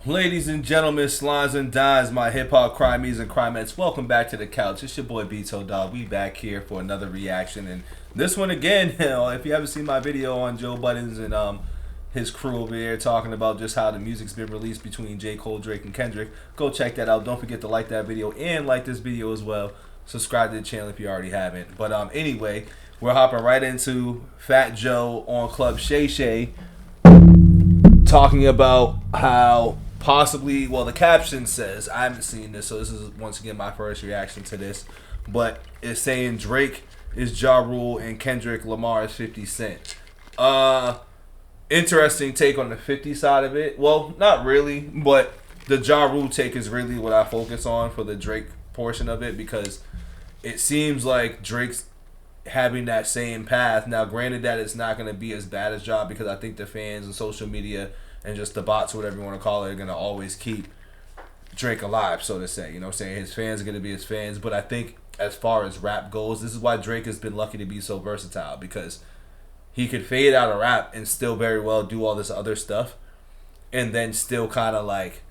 Ladies and gentlemen, slimes and dimes, my hip-hop crimies and crimettes, welcome back to the couch. It's your boy BITO'S. We back here for another reaction, and this one again, if you haven't seen my video on Joe Buttons and his crew over here talking about just how the music's been released between J. Cole, Drake, and Kendrick, go check that out. Don't forget to like that video and like this video as well. Subscribe to the channel if you already haven't. But anyway, we're hopping right into Fat Joe on Club Shay Shay, talking about how possibly, well, the caption says, I haven't seen this, so this is once again my first reaction to this, but it's saying Drake is Ja Rule and Kendrick Lamar is 50 Cent. Interesting take on the 50 side of it. Well, not really, but the Ja Rule take is really what I focus on for the Drake portion of it, because it seems like Drake's having that same path. Now, granted that it's not going to be as bad as Ja, because I think the fans and social media and just the bots, whatever you want to call it, are going to always keep Drake alive, so to say. You know what I'm saying? His fans are going to be his fans. But I think as far as rap goes, this is why Drake has been lucky to be so versatile, because he could fade out of rap and still very well do all this other stuff and then still kind of like,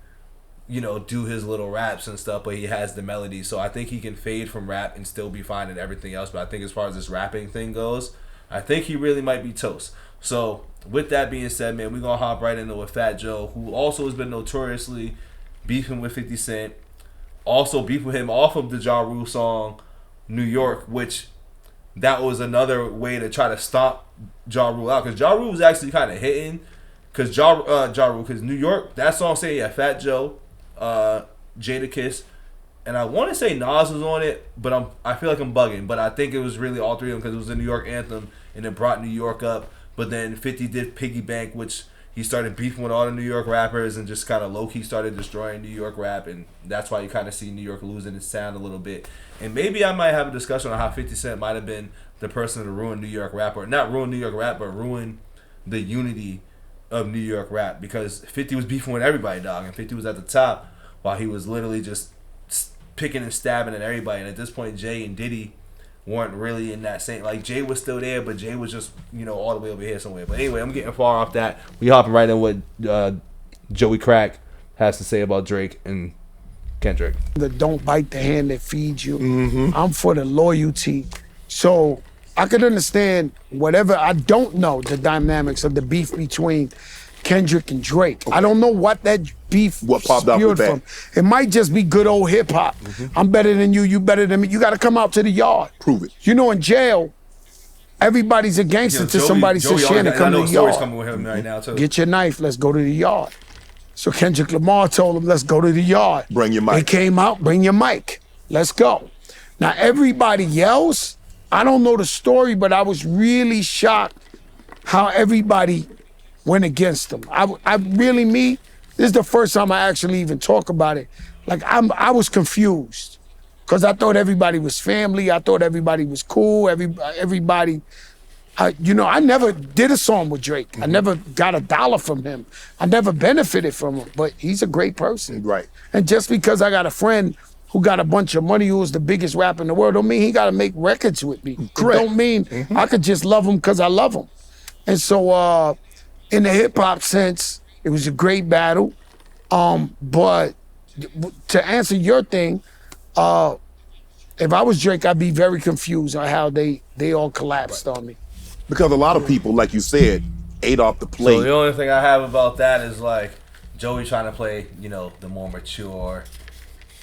you know, do his little raps and stuff, but he has the melody. So I think he can fade from rap and still be fine in everything else. But I think as far as this rapping thing goes, I think he really might be toast. So with that being said, man, we're going to hop right into with Fat Joe, who also has been notoriously beefing with 50 Cent. Also beefing with him off of the Ja Rule song, New York, which that was another way to try to stop Ja Rule out. Because Ja Rule was actually kind of hitting. Because Ja Rule, because New York, that song saying, yeah, Fat Joe, Jadakiss, and I want to say Nas was on it, but I feel like I'm bugging. But I think it was really all three of them, because it was the New York anthem, and it brought New York up. But then 50 did Piggy Bank, which he started beefing with all the New York rappers and just kind of low-key started destroying New York rap. And that's why you kind of see New York losing its sound a little bit. And maybe I might have a discussion on how 50 Cent might have been the person to ruin New York rap. Or not ruin New York rap, but ruin the unity of New York rap. Because 50 was beefing with everybody, dog. And 50 was at the top while he was literally just picking and stabbing at everybody. And at this point, Jay and Diddy weren't really in that same, like, Jay was still there, but Jay was just, you know, all the way over here somewhere. But anyway, I'm getting far off that. We hopping right in what Joey Crack has to say about Drake and Kendrick. The don't bite the hand that feeds you. I'm for the loyalty. So I could understand whatever. I don't know the dynamics of the beef between Kendrick and Drake. I don't know what that beef popped out with from. It might just be good old hip hop. I'm better than you, you better than me. You got to come out to the yard. Prove it. You know, in jail, everybody's a gangster till somebody says, Shannon, come to the yard. Coming with him right now too. Get your knife, let's go to the yard. So Kendrick Lamar told him, let's go to the yard. Bring your mic. He came out, bring your mic. Let's go. Now, everybody yells. I don't know the story, but I was really shocked how everybody went against him. I really, this is the first time I actually even talk about it. Like, I was confused, because I thought everybody was family. I thought everybody was cool. Everybody, you know, I never did a song with Drake. I never got $1 from him. I never benefited from him, but he's a great person. Right. And just because I got a friend who got a bunch of money, who was the biggest rapper in the world, don't mean he got to make records with me. Correct. It don't mean I could just love him because I love him. And so, in the hip hop sense, it was a great battle. But to answer your thing, if I was Drake, I'd be very confused on how they all collapsed on me. Because a lot of people, like you said, ate off the plate. So the only thing I have about that is, like, Joey trying to play, you know, the more mature,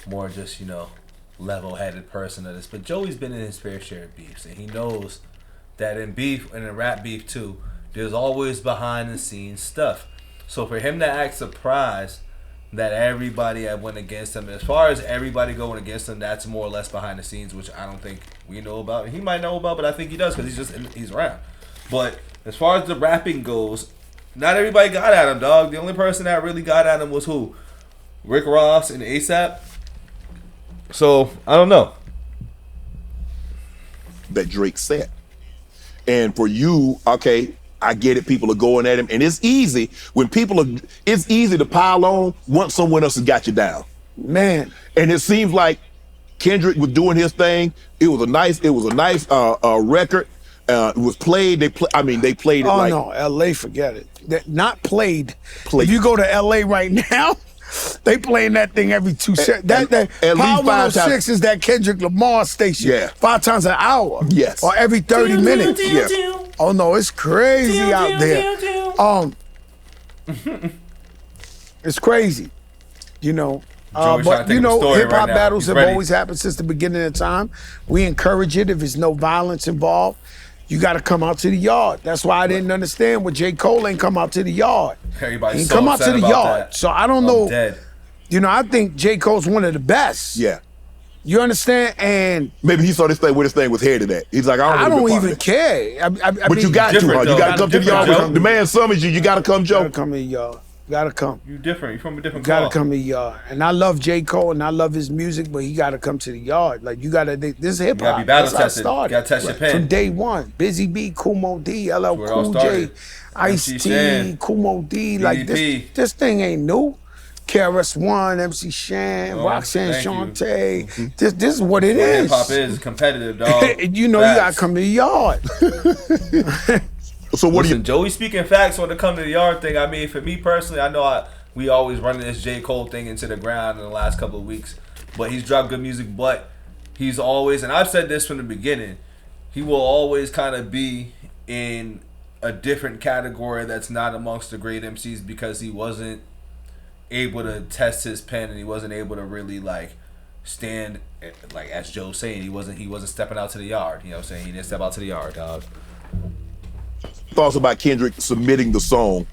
more just, you know, level-headed person of this. But Joey's been in his fair share of beefs, and he knows that in beef, and in rap beef too, there's always behind-the-scenes stuff. So for him to act surprised that everybody had went against him, as far as everybody going against him, that's more or less behind the scenes, which I don't think we know about. He might know about, but I think he does, because he's around. But as far as the rapping goes, not everybody got at him, dog. The only person that really got at him was who? Rick Ross and ASAP. So I don't know. That Drake said. And for you, okay, I get it, people are going at him, and it's easy when it's easy to pile on once someone else has got you down. Man. And it seems like Kendrick was doing his thing. It was a nice record. It was played. They played it. Oh like, no, LA, forget it. Not played. If you go to LA right now, They playing that thing every 2 seconds. That at Power least 5 times. 106 is that Kendrick Lamar station. Yeah. 5 times an hour. Yes. Or every 30 minutes. Yeah. Oh no, it's crazy out there. It's crazy. You know. Joey's trying to But think you of a know, story hip hop right now. battles He's have ready. always happened since the beginning of time. We encourage it if there's no violence involved. You got to come out to the yard. That's why I didn't understand when J. Cole ain't come out to the yard. Everybody's He so come out to upset the about yard. that. So I don't I'm know. dead. You know, I think J. Cole's one of the best. Yeah. You understand? And Maybe he saw this thing where this thing was headed at. He's like, I I don't don't even care. But mean, you got to, different, huh? though. You got to come to the Different, yard. Joe. The man summons you. You got to come, Joe. gotta come to the yard. Gotta come. You different. You from a different Gotta cloth. come to the yard. And I love J. Cole and I love his music, but he gotta come to the yard. Like you gotta. This is hip You gotta hop. be battle That's how it tested. started. Gotta test your pen. From day one. Busy B, Kumo D, LL where it all Cool J, started. Ice MC T, Shan, Kumo D. Like BDP. this thing ain't new. KRS-One, MC Shan, Oh, Roxanne thank you. Shante. This is what it Hip is. hop is competitive, dog. You know, you gotta Facts. come to the yard. So what do Listen, you? Joey speaking facts on the come to the yard thing. I mean, for me personally, I know we always running this J. Cole thing into the ground in the last couple of weeks. But he's dropped good music, but he's always, and I've said this from the beginning, he will always kind of be in a different category that's not amongst the great MCs because he wasn't able to test his pen and he wasn't able to really like stand, like as Joe's saying, he wasn't stepping out to the yard. You know what I'm saying? He didn't step out to the yard, dog. Thoughts about Kendrick submitting the song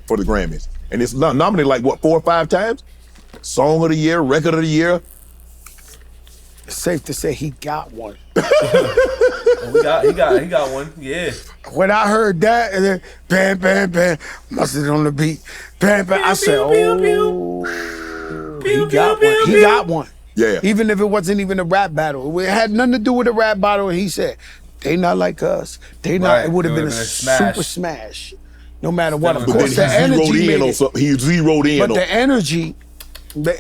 for the Grammys, and it's nominated like what 4 or 5 times. Song of the year, record of the year. It's safe to say he got one. He got one. Yeah. When I heard that, and then bam, bam, bam, mustard on the beat, bam, bam, I said, oh, he got one. He got one. Yeah. Even if it wasn't even a rap battle, it had nothing to do with a rap battle. And he said, they not like us. They not. Right. It would have It been a would've been a smash. super smash, no matter what. Of But But course, then the he energy zeroed in made on it. something. He zeroed in But on. the energy,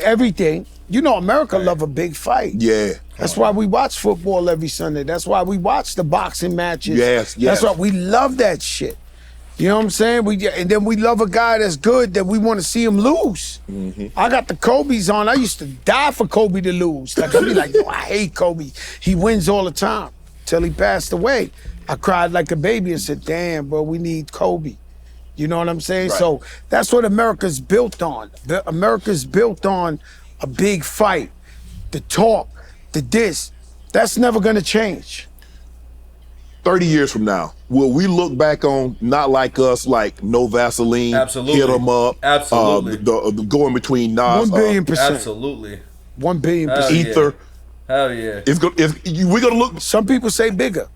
everything. You know, America love a big fight. Yeah. That's why we watch football every Sunday. That's why we watch the boxing matches. Yes. That's why we love that shit. You know what I'm saying? And then we love a guy that's good that we want to see him lose. I got the Kobe's on. I used to die for Kobe to lose. Like I'd be like, no, I hate Kobe. He wins all the time. Till he passed away. I cried like a baby and said, damn, bro, we need Kobe. You know what I'm saying? Right. So that's what America's built on. America's built on a big fight, the talk, the diss. That's never gonna change. 30 years from now, will we look back on Not Like Us, like No Vaseline, Absolutely. Hit 'Em Up, Absolutely. the going between Nas, 1 billion%. Absolutely. 1 billion Hell percent. yeah. Ether? Hell yeah. We're gonna look. Some people say bigger.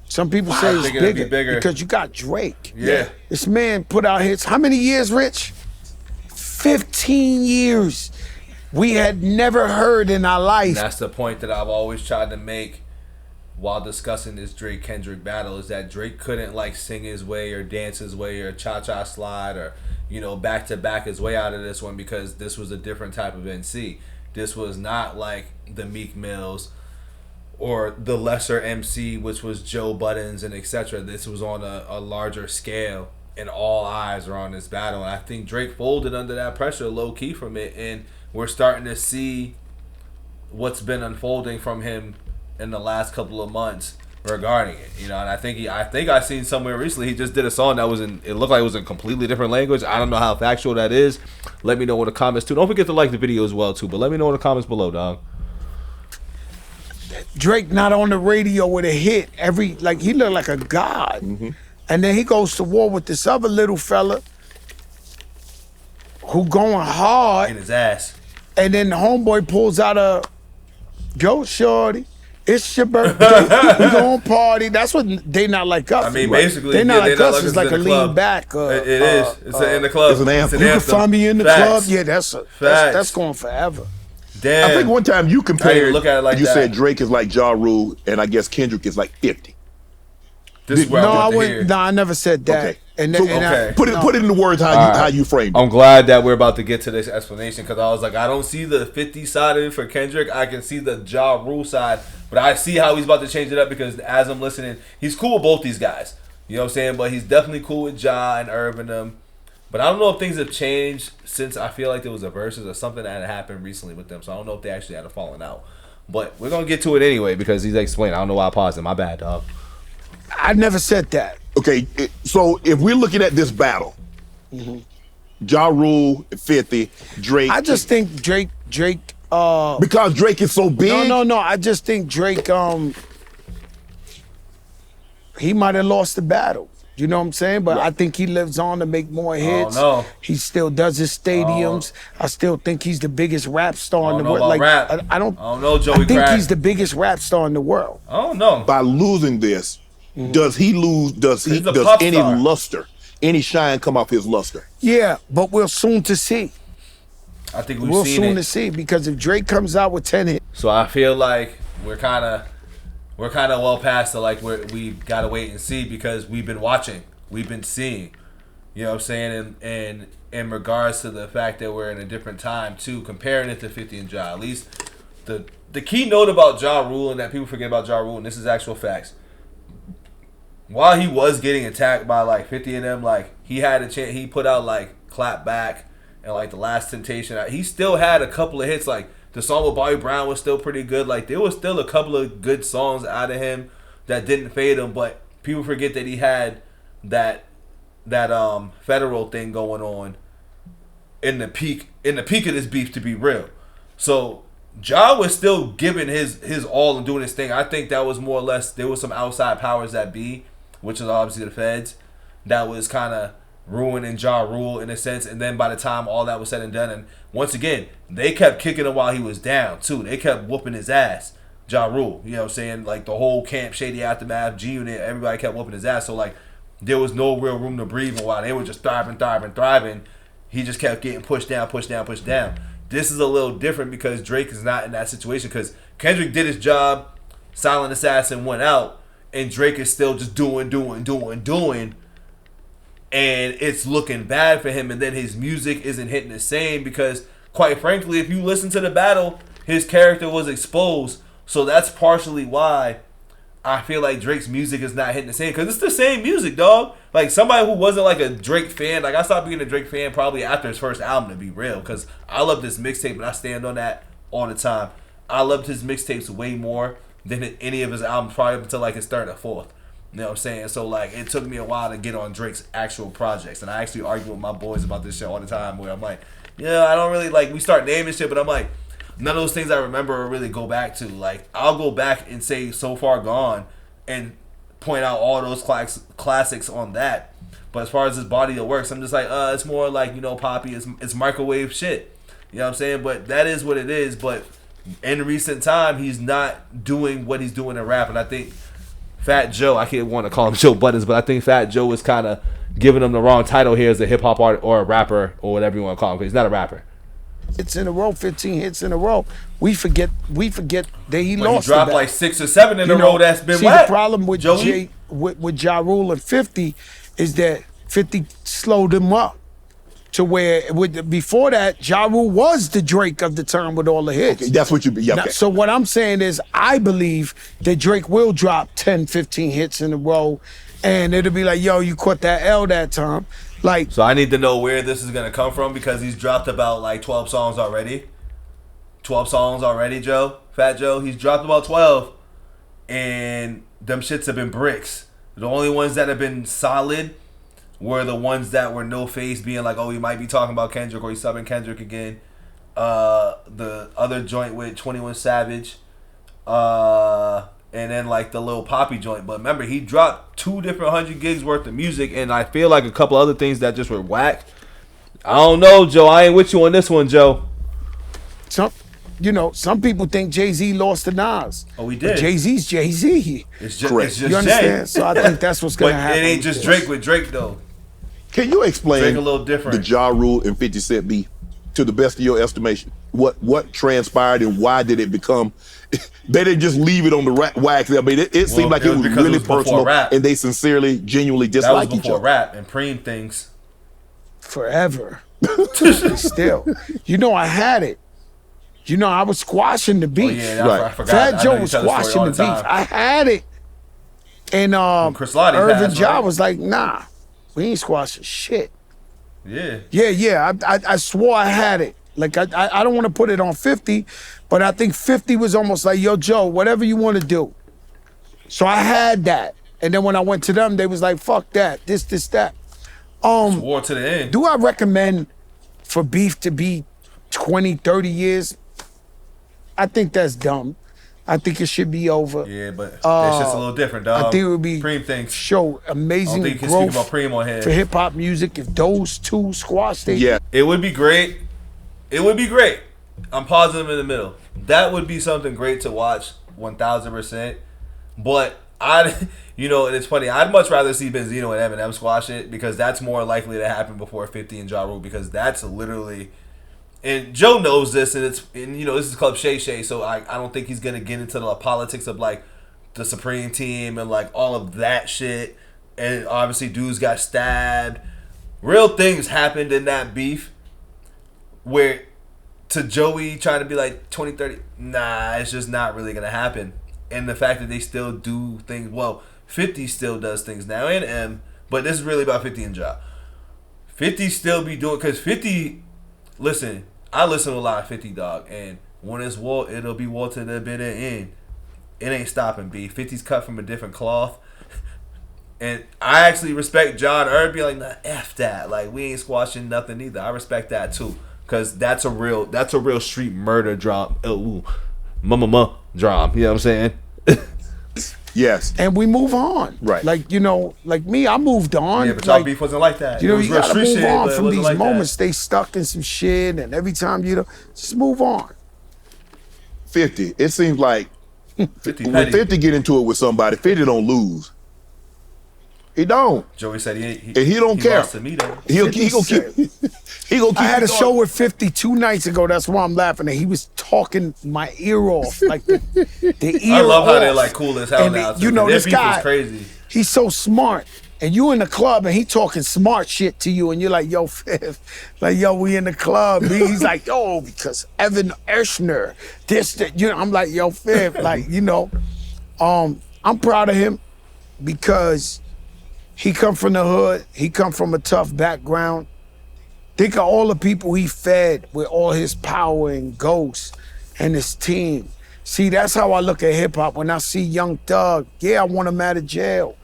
Some people say it's think it'll be bigger, bigger. because you got Drake. Yeah. This man put out hits. How many years, Rich? 15 years. We had never heard in our life. And that's the point that I've always tried to make while discussing this Drake Kendrick battle, is that Drake couldn't like sing his way or dance his way or cha-cha slide or, you know, back to back his way out of this one, because this was a different type of NC. This was not like the Meek Mills or the lesser MC, which was Joe Buttons and etc. This was on a larger scale, and all eyes are on this battle. And I think Drake folded under that pressure low key from it, and we're starting to see what's been unfolding from him in the last couple of months regarding it. You know, and I think I seen somewhere recently he just did a song that it looked like it was in a completely different language. I don't know how factual that is. Let me know in the comments too. Don't forget to like the video as well too, but let me know in the comments below, dog. Drake not on the radio with a hit he looked like a god. And then he goes to war with this other little fella who going hard, In his ass. and then the homeboy pulls out a, go shorty, it's your birthday, we gon' party. That's what They Not Like Us. I mean, Right. basically, They Not yeah, Like They Not Us Like is Us like is a in the lean club. back. It is. It's in the club. It's an anthem. You can find me in the club. Facts. Yeah, that's going forever. Damn. I think one time you compared. look at it like you that. said Drake is like Ja Rule, and I guess Kendrick is like 50. This is where No, I I want to wouldn't. hear. No, I never said that. Okay. And, So, and I- okay. Put it in the words how you framed it. I'm glad that we're about to get to this explanation, because I was like, I don't see the 50 side of it for Kendrick. I can see the Ja Rule side, but I see how he's about to change it up, because as I'm listening, he's cool with both these guys. You know what I'm saying? But he's definitely cool with Ja and Irv and them. But I don't know if things have changed since I feel like there was a versus or something that had happened recently with them. So I don't know if they actually had a falling out. But we're gonna get to it anyway because he's explaining. I don't know why I paused it. My bad, dog. I never said that. Okay, so if we're looking at this battle, Ja Rule, 50, Drake. I just think Drake. Because Drake is so big. No. I just think Drake. He might have lost the battle. You know what I'm saying? But I think he lives on to make more hits. No. He still does his stadiums. I still think he's the biggest rap star in the world. Like rap. I don't know, Joey. I think Crack. he's the biggest rap star in the world. I don't know. By losing this, does he lose? Does He's a does pop any star. luster, any shine come off his luster? Yeah, but we're soon to see. I think We're seen soon it. to see because if Drake comes out with 10 hits, So I feel like we're kind of well past the like we gotta wait and see because we've been watching, we've been seeing, you know what I'm saying, and in regards to the fact that we're in a different time too, comparing it to 50 and Ja. At least the key note about Ja Rule and that people forget about Ja Rule, and this is actual facts. While he was getting attacked by like 50 and them, like he had a chance. He put out like Clap Back and like The Last Temptation. He still had a couple of hits. Like the song with Bobby Brown was still pretty good. Like there was still a couple of good songs out of him that didn't fade him. But people forget that he had that federal thing going on in the peak of this beef. To be real, so Ja was still giving his all and doing his thing. I think that was more or less there was some outside powers that be, which is obviously the feds, that was kind of ruining Ja Rule in a sense. And then by the time all that was said and done, and once again, they kept kicking him while he was down too. They kept whooping his ass, Ja Rule. You know what I'm saying? Like the whole Camp Shady Aftermath, G Unit, everybody kept whooping his ass. So like there was no real room to breathe. And while they were just thriving, he just kept getting pushed down. This is a little different because Drake is not in that situation because Kendrick did his job, Silent Assassin went out, and Drake is still just doing, and it's looking bad for him. And then his music isn't hitting the same because, quite frankly, if you listen to the battle, his character was exposed. So that's partially why I feel like Drake's music is not hitting the same because it's the same music, dog. Like somebody who wasn't like a Drake fan, like I stopped being a Drake fan probably after his first album, to be real, because I loved this mixtape and I stand on that all the time. I loved his mixtapes way more than any of his albums, probably up until like his third or fourth. You know what I'm saying? So like it took me a while to get on Drake's actual projects, and I actually argue with my boys about this shit all the time. Where I'm like, yeah, I don't really like. We start naming shit, but I'm like, none of those things I remember or really go back to. Like I'll go back and say So Far Gone and point out all those classics on that. But as far as his body of works, I'm just like, it's more like, you know, poppy. It's microwave shit. You know what I'm saying? But that is what it is. But in recent time, he's not doing what he's doing in rap. And I think Fat Joe, I can't want to call him Joe Buttons, but I think Fat Joe is kind of giving him the wrong title here as a hip-hop artist or a rapper or whatever you want to call him, because he's not a rapper. hits in a row, 15 hits in a row. We forget that he But lost. he dropped like 6 or 7 in a row. That's been see, whack. the problem with Joey? with Ja Rule and 50 is that 50 slowed him up to where before that, Ja Rule was the Drake of the term with all the hits. Okay, that's what you be. Yeah, Now, okay. so what I'm saying is I believe that Drake will drop 10, 15 hits in a row, and it'll be like, yo, you caught that L that time. Like, So I need to know where this is going to come from because he's dropped about like 12 songs already. 12 songs already, Joe. Fat Joe. He's dropped about 12. And them shits have been bricks. The only ones that have been solid were the ones that were no face, being like, oh, he might be talking about Kendrick or he's subbing Kendrick again. The other joint with 21 Savage. And then like the little Poppy joint. But remember, he dropped 2 different 100 gigs worth of music, and I feel like a couple other things that just were whack. I don't know, Joe. I ain't with you on this one, Joe. some people think Jay-Z lost to Nas. Oh, he did. Jay-Z's Jay-Z. It's just, Correct. it's just You understand? Jay. So I think that's what's going But to happen. it ain't just with this. Drake with Drake, though. Can you explain Drake a little different. the Ja Rule and 50 Cent beef to the best of your estimation? What transpired and why did it become? They didn't just leave it on the wax. I mean, it seemed like it was because it really was before personal, rap. and they sincerely, genuinely That was dislike each before other. rap and Preem things. Forever. Still. I had it. I was squashing the Oh, beef. yeah, Right. I forgot. Fat I know Joe you was tell the story squashing all the beef. time. I had it. And Chris Lottie Irvin passed, Ja right? was like, nah, we ain't squashing shit. Yeah. I swore I had it. Like I don't want to put it on 50, but I think 50 was almost like, yo, Joe, whatever you want to do. So I had that. And then when I went to them, they was like, fuck that, this, that. War to the end. Do I recommend for beef to be 20, 30 years? I think that's dumb. I think it should be over. Yeah, but it's just a little different, dog. I think it would be Preem thinks. Show amazing I don't think you can growth speak about Preem on here. for hip hop music if those two squash they. Yeah. It would be great. It would be great. I'm positive in the middle. That would be something great to watch, 1,000%. But and it's funny. I'd much rather see Benzino and Eminem squash it because that's more likely to happen before 50 and Ja Rule because that's literally. And Joe knows this, and this is Club Shay Shay, so I don't think he's gonna get into the politics of like the Supreme Team and like all of that shit. And obviously, dudes got stabbed. Real things happened in that beef. Where to Joey trying to be like 2030, nah, it's just not really gonna happen. And the fact that they still do things, 50 still does things now, and M, but this is really about 50 and Ja. 50 still be doing, because 50, listen, I listen to a lot of 50, dog, and when it's war, it'll be war to the bitter end. It ain't stopping, B. 50's cut from a different cloth. And I actually respect John Irby, like, nah, F that. Like, we ain't squashing nothing either. I respect that, too. Because that's a real street murder drama. Drama. You know what I'm saying? Yes. And we move on. Right. Like, like me, I moved on. Yeah, but y'all beef wasn't like that. You know, you gotta move on from these like moments. They stuck in some shit, and every time just move on. 50. It seems like 50 when 50 get into it with somebody, 50 don't lose. He don't. Joey said and he don't care. Lost to me, though. He gonna keep. I had a show with 50 2 nights ago. That's why I'm laughing. And he was talking my ear off, like the ear. I love off. how they're like cool as hell and now. This guy, crazy. He's so smart. And you in the club and he talking smart shit to you, and you're like, yo, Fifth, like, yo, we in the club. He's like, yo, because Evan Ershner, I'm like, yo, Fifth, like, I'm proud of him because he come from the hood. He come from a tough background. Think of all the people he fed with all his power and Ghost and his team. See, that's how I look at hip hop. When I see Young Thug, I want him out of jail.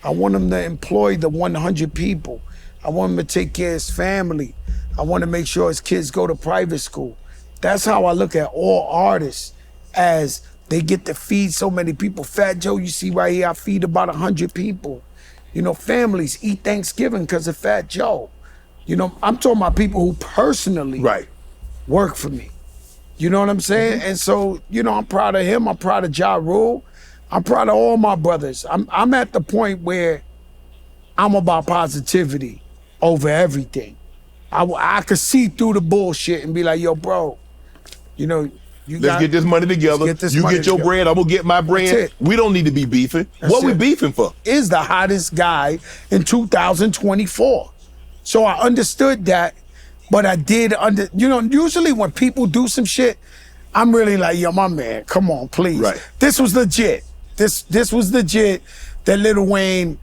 I want him to employ the 100 people. I want him to take care of his family. I want to make sure his kids go to private school. That's how I look at all artists, as they get to feed so many people. Fat Joe, you see right here, I feed about 100 people. Families eat Thanksgiving because of Fat Joe. I'm talking about people who personally work for me. You know what I'm saying? And so, I'm proud of him. I'm proud of Ja Rule. I'm proud of all my brothers. I'm at the point where I'm about positivity over everything. I could see through the bullshit and be like, yo, bro, let's get this money together. You get your bread, I'm gonna get my bread. We don't need to be beefing. What we beefing for? Is the hottest guy in 2024. So I understood that, but I did usually when people do some shit, I'm really like, yo, my man, come on, please. Right. This was legit. This was legit that Lil Wayne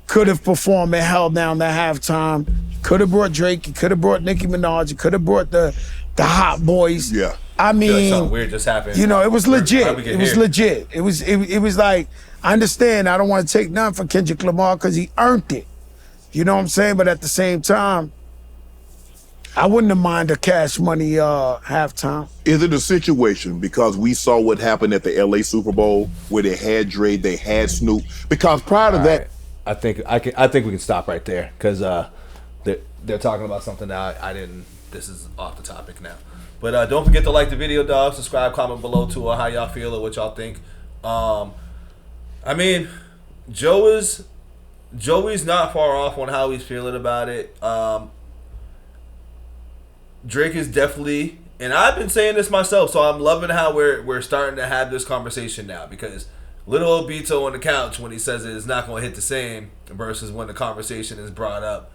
could have performed and held down the halftime. Could have brought Drake, he could have brought Nicki Minaj, he could have brought the Hot Boys. Yeah. I mean, something weird just happened. It was legit. It was legit. It was like, I understand. I don't want to take none for Kendrick Lamar because he earned it. You know what I'm saying? But at the same time, I wouldn't have minded a Cash Money halftime. Is it a situation because we saw what happened at the LA Super Bowl where they had Dre, they had Snoop? Because prior to that, I think we can stop right there because they're talking about something now. I didn't. This is off the topic now. But don't forget to like the video, dog. Subscribe, comment below to how y'all feel or what y'all think. I mean, Joey's not far off on how he's feeling about it. Drake is definitely, and I've been saying this myself, so I'm loving how we're starting to have this conversation now, because little old Bito on the couch when he says it's not going to hit the same versus when the conversation is brought up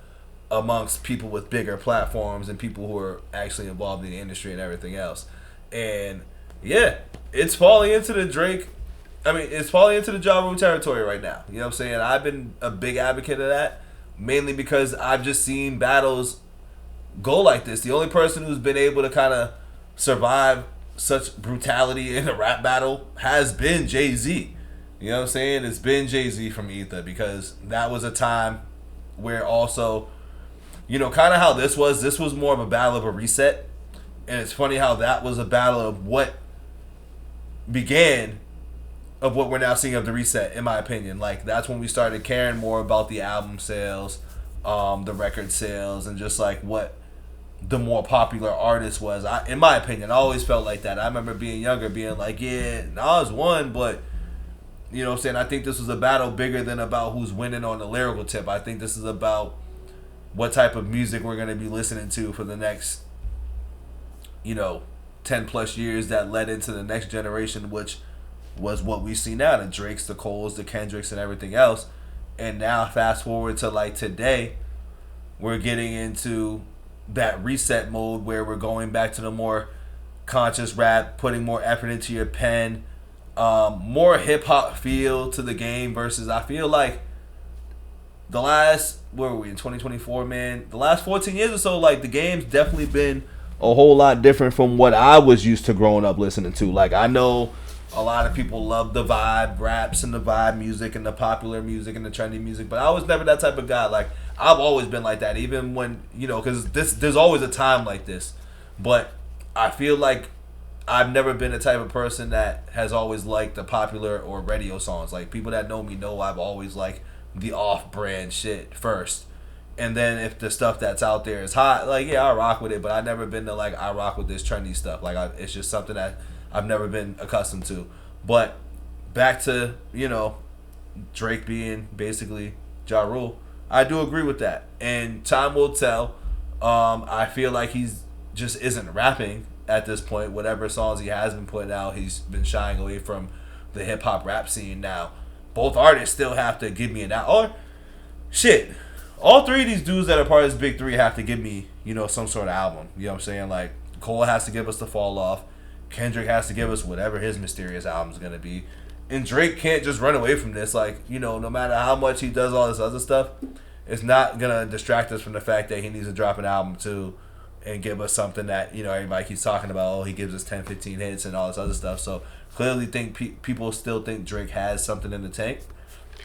amongst people with bigger platforms and people who are actually involved in the industry and everything else. And yeah, it's falling into the Drake. I mean, it's falling into the Ja Rule territory right now. You know what I'm saying? I've been a big advocate of that. mainly because I've just seen battles go like this. The only person who's been able to kind of survive such brutality in a rap battle has been Jay-Z. You know what I'm saying? It's been Jay-Z from Ether, because that was a time where also, you know, kind of how this was more of a battle of a reset. And it's funny how that was a battle of what began of what we're now seeing of the reset, in my opinion. Like, that's when we started caring more about the album sales, the record sales, and just like what the more popular artist was. In my opinion, I always felt like that. I remember being younger, being like, yeah, Nas won, but you know what I'm saying? I think this was a battle bigger than about who's winning on the lyrical tip. I think this is about what type of music we're going to be listening to for the next, 10 plus years that led into the next generation, which was what we see now, the Drakes, the Coles, the Kendricks, and everything else. And now fast forward to like today, we're getting into that reset mode where we're going back to the more conscious rap, putting more effort into your pen, more hip hop feel to the game, versus I feel like the last, where were we in 2024, man? The last 14 years or so, like the game's definitely been a whole lot different from what I was used to growing up listening to. Like, I know a lot of people love the vibe raps and the vibe music and the popular music and the trendy music, but I was never that type of guy. Like, I've always been like that, even when, because there's always a time like this. But I feel like I've never been the type of person that has always liked the popular or radio songs. Like, people that know me know I've always liked the off-brand shit first. And then if the stuff that's out there is hot, like, yeah, I rock with it. But I've never been to, like, I rock with this trendy stuff. Like, it's just something that I've never been accustomed to. But back to, Drake being basically Ja Rule, I do agree with that. And time will tell. I feel like he's just isn't rapping at this point. Whatever songs he has been putting out, he's been shying away from the hip-hop rap scene now. Both artists still have to give me an out. Or, shit, all three of these dudes that are part of this big three have to give me, some sort of album. You know what I'm saying? Like, Cole has to give us The Fall Off. Kendrick has to give us whatever his mysterious album's going to be. And Drake can't just run away from this. Like, no matter how much he does all this other stuff, it's not going to distract us from the fact that he needs to drop an album too and give us something that, everybody keeps talking about. Oh, he gives us 10, 15 hits and all this other stuff. So, clearly think people still think Drake has something in the tank.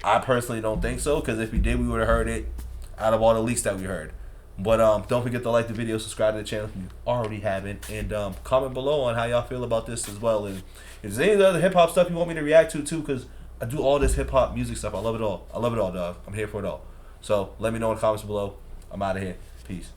I personally don't think so, because if he did, we would have heard it out of all the leaks that we heard. But don't forget to like the video, subscribe to the channel if you already haven't, and comment below on how y'all feel about this as well. And if there's any other hip hop stuff you want me to react to too, because I do all this hip hop music stuff. I love it all. I love it all, dog. I'm here for it all. So let me know in the comments below. I'm out of here. Peace.